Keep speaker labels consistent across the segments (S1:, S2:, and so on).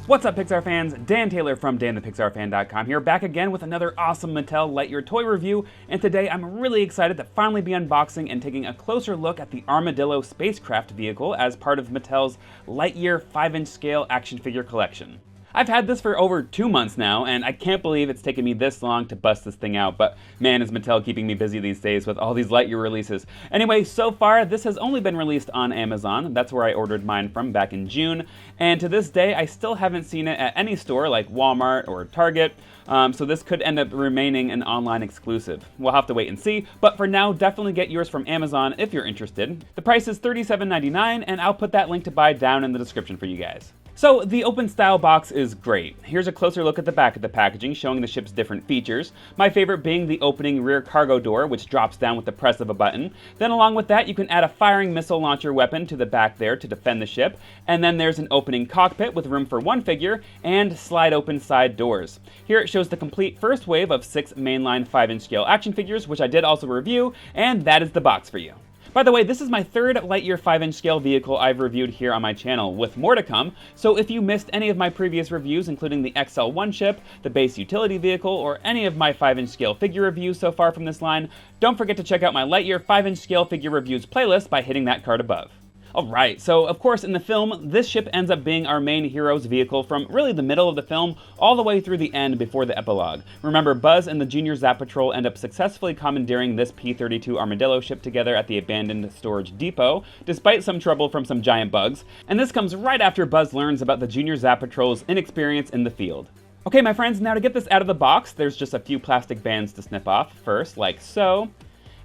S1: What's up, Pixar fans? Dan Taylor from danthepixarfan.com here, back again with another awesome Mattel Lightyear toy review, and today I'm really excited to finally be unboxing and taking a closer look at the Armadillo spacecraft vehicle as part of Mattel's Lightyear 5-inch scale action figure collection. I've had this for over 2 months now, and I can't believe it's taken me this long to bust this thing out, but man, is Mattel keeping me busy these days with all these Lightyear releases. Anyway, so far, this has only been released on Amazon. That's where I ordered mine from back in June, and to this day, I still haven't seen it at any store like Walmart or Target, so this could end up remaining an online exclusive. We'll have to wait and see, but for now, definitely get yours from Amazon if you're interested. The price is $37.99, and I'll put that link to buy down in the description for you guys. So the open style box is great. Here's a closer look at the back of the packaging, showing the ship's different features. My favorite being the opening rear cargo door, which drops down with the press of a button. Then along with that, you can add a firing missile launcher weapon to the back there to defend the ship. And then there's an opening cockpit with room for one figure and slide open side doors. Here it shows the complete first wave of 6 mainline 5-inch scale action figures, which I did also review, and that is the box for you. By the way, this is my third Lightyear 5-inch scale vehicle I've reviewed here on my channel, with more to come, so if you missed any of my previous reviews, including the XL1 ship, the base utility vehicle, or any of my 5-inch scale figure reviews so far from this line, don't forget to check out my Lightyear 5-inch scale figure reviews playlist by hitting that card above. Alright, so of course in the film, this ship ends up being our main hero's vehicle from really the middle of the film all the way through the end before the epilogue. Remember, Buzz and the Junior Zap Patrol end up successfully commandeering this P-32 Armadillo ship together at the abandoned storage depot, despite some trouble from some giant bugs, and this comes right after Buzz learns about the Junior Zap Patrol's inexperience in the field. Okay, my friends, now to get this out of the box, there's just a few plastic bands to snip off first, like so.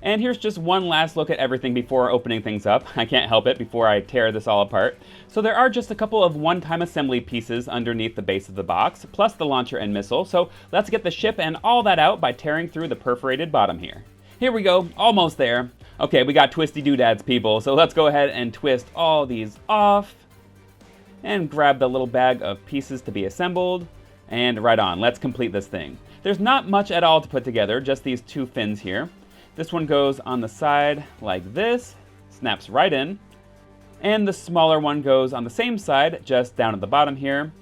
S1: And here's just one last look at everything before opening things up. I can't help it before I tear this all apart. So there are just a couple of one-time assembly pieces underneath the base of the box, plus the launcher and missile. So let's get the ship and all that out by tearing through the perforated bottom here. Here we go, almost there. Okay, we got twisty doodads, people. So let's go ahead and twist all these off and grab the little bag of pieces to be assembled. And right on, let's complete this thing. There's not much at all to put together, just these 2 fins here. This one goes on the side like this, snaps right in, and the smaller one goes on the same side, just down at the bottom here.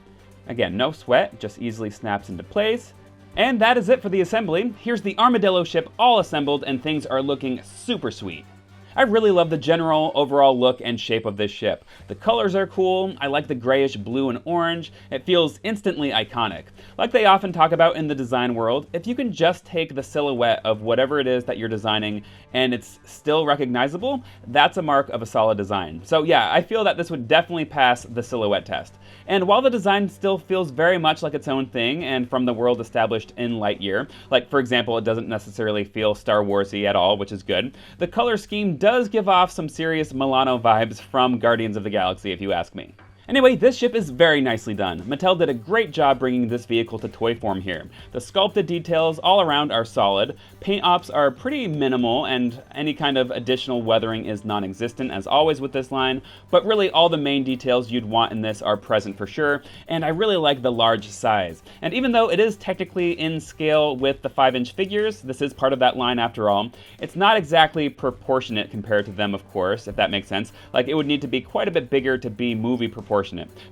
S1: Again, no sweat, just easily snaps into place. And that is it for the assembly. Here's the Armadillo ship all assembled, and things are looking super sweet. I really love the general overall look and shape of this ship. The colors are cool, I like the grayish blue and orange, it feels instantly iconic. Like they often talk about in the design world, if you can just take the silhouette of whatever it is that you're designing and it's still recognizable, that's a mark of a solid design. So yeah, I feel that this would definitely pass the silhouette test. And while the design still feels very much like its own thing and from the world established in Lightyear, like for example, it doesn't necessarily feel Star Wars-y at all, which is good, the color scheme does give off some serious Milano vibes from Guardians of the Galaxy, if you ask me. Anyway, this ship is very nicely done. Mattel did a great job bringing this vehicle to toy form here. The sculpted details all around are solid, paint ops are pretty minimal, and any kind of additional weathering is non-existent as always with this line, but really all the main details you'd want in this are present for sure, and I really like the large size. And even though it is technically in scale with the 5-inch figures, this is part of that line after all, it's not exactly proportionate compared to them, of course, if that makes sense. Like, it would need to be quite a bit bigger to be movie proportionate.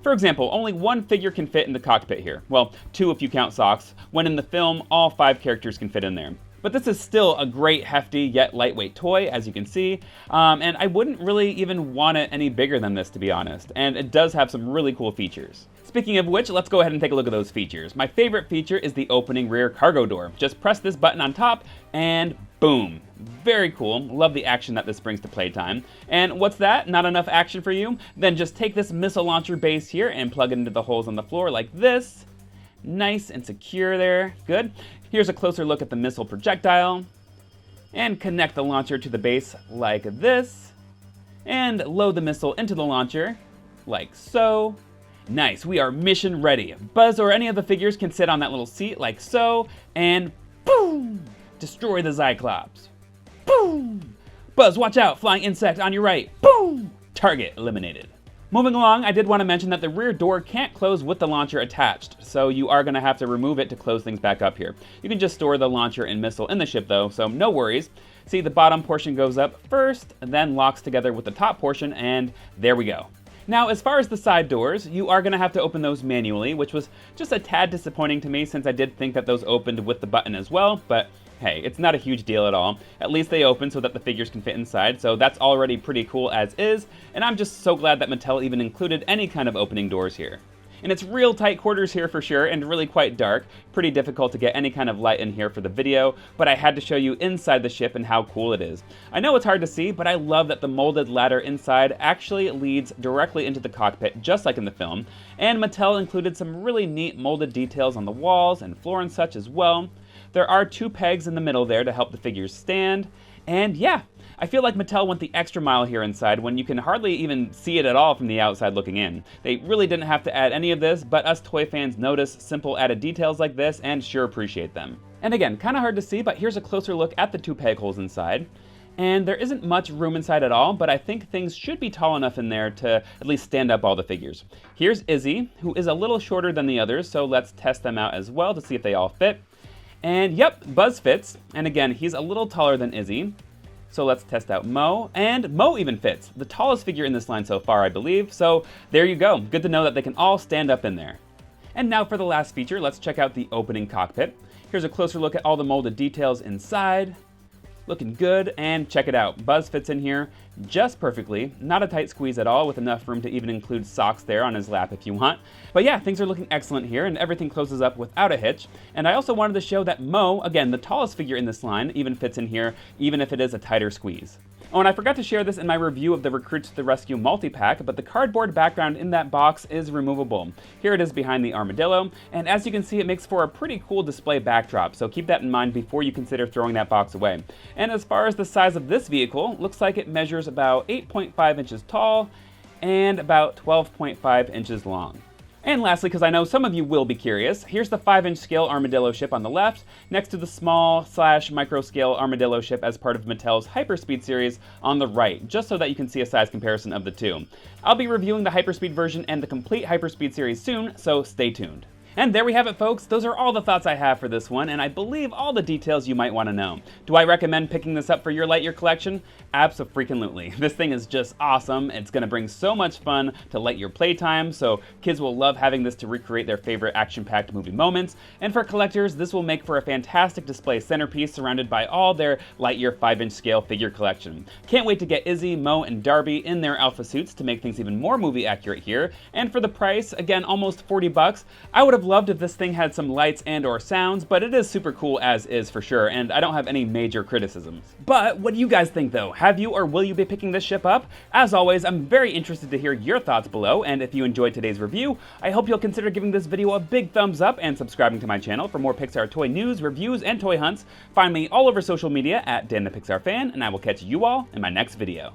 S1: For example, only 1 figure can fit in the cockpit here. Well, 2 if you count Socks, when in the film, all 5 characters can fit in there. But this is still a great, hefty, yet lightweight toy, as you can see, and I wouldn't really even want it any bigger than this, to be honest, and it does have some really cool features. Speaking of which, let's go ahead and take a look at those features. My favorite feature is the opening rear cargo door. Just press this button on top, and boom. Very cool. Love the action that this brings to playtime. And what's that? Not enough action for you? Then just take this missile launcher base here and plug it into the holes on the floor like this. Nice and secure there. Good. Here's a closer look at the missile projectile. And connect the launcher to the base like this. And load the missile into the launcher like so. Nice, we are mission ready. Buzz or any of the figures can sit on that little seat like so, and boom! Destroy the Cyclops. Boom! Buzz, watch out, flying insect on your right. Boom! Target eliminated. Moving along, I did want to mention that the rear door can't close with the launcher attached, so you are going to have to remove it to close things back up here. You can just store the launcher and missile in the ship though, so no worries. See, the bottom portion goes up first, and then locks together with the top portion, and there we go. Now, as far as the side doors, you are going to have to open those manually, which was just a tad disappointing to me since I did think that those opened with the button as well, but hey, it's not a huge deal at all. At least they open so that the figures can fit inside, so that's already pretty cool as is, and I'm just so glad that Mattel even included any kind of opening doors here. And it's real tight quarters here for sure, and really quite dark. Pretty difficult to get any kind of light in here for the video, but I had to show you inside the ship and how cool it is. I know it's hard to see, but I love that the molded ladder inside actually leads directly into the cockpit, just like in the film. And Mattel included some really neat molded details on the walls and floor and such as well. There are 2 pegs in the middle there to help the figures stand. And yeah, I feel like Mattel went the extra mile here inside when you can hardly even see it at all from the outside looking in. They really didn't have to add any of this, but us toy fans notice simple added details like this and sure appreciate them. And again, kind of hard to see, but here's a closer look at the 2 peg holes inside. And there isn't much room inside at all, but I think things should be tall enough in there to at least stand up all the figures. Here's Izzy, who is a little shorter than the others, so let's test them out as well to see if they all fit. And yep, Buzz fits, and again, he's a little taller than Izzy. So let's test out Mo, and Mo even fits, the tallest figure in this line so far, I believe, so there you go. Good to know that they can all stand up in there. And now for the last feature, let's check out the opening cockpit. Here's a closer look at all the molded details inside. Looking good, and check it out. Buzz fits in here just perfectly. Not a tight squeeze at all, with enough room to even include socks there on his lap if you want. But yeah, things are looking excellent here, and everything closes up without a hitch. And I also wanted to show that Mo, again, the tallest figure in this line, even fits in here, even if it is a tighter squeeze. Oh, and I forgot to share this in my review of the Recruits to the Rescue multi-pack, but the cardboard background in that box is removable. Here it is behind the Armadillo, and as you can see, it makes for a pretty cool display backdrop, so keep that in mind before you consider throwing that box away. And as far as the size of this vehicle, looks like it measures about 8.5 inches tall and about 12.5 inches long. And lastly, because I know some of you will be curious, here's the 5-inch scale Armadillo ship on the left, next to the small/micro scale Armadillo ship as part of Mattel's Hyperspeed series on the right, just so that you can see a size comparison of the two. I'll be reviewing the Hyperspeed version and the complete Hyperspeed series soon, so stay tuned. And there we have it, folks. Those are all the thoughts I have for this one, and I believe all the details you might want to know. Do I recommend picking this up for your Lightyear collection? Abso-freaking-lutely. This thing is just awesome. It's going to bring so much fun to Lightyear playtime, so kids will love having this to recreate their favorite action-packed movie moments. And for collectors, this will make for a fantastic display centerpiece surrounded by all their Lightyear 5-inch scale figure collection. Can't wait to get Izzy, Mo, and Darby in their alpha suits to make things even more movie accurate here. And for the price, again, almost $40, I would have loved if this thing had some lights and or sounds, but it is super cool as is for sure, and I don't have any major criticisms. But what do you guys think though? Have you or will you be picking this ship up? As always, I'm very interested to hear your thoughts below, and if you enjoyed today's review, I hope you'll consider giving this video a big thumbs up and subscribing to my channel for more Pixar toy news, reviews, and toy hunts. Find me all over social media at Dan the Pixar Fan, and I will catch you all in my next video.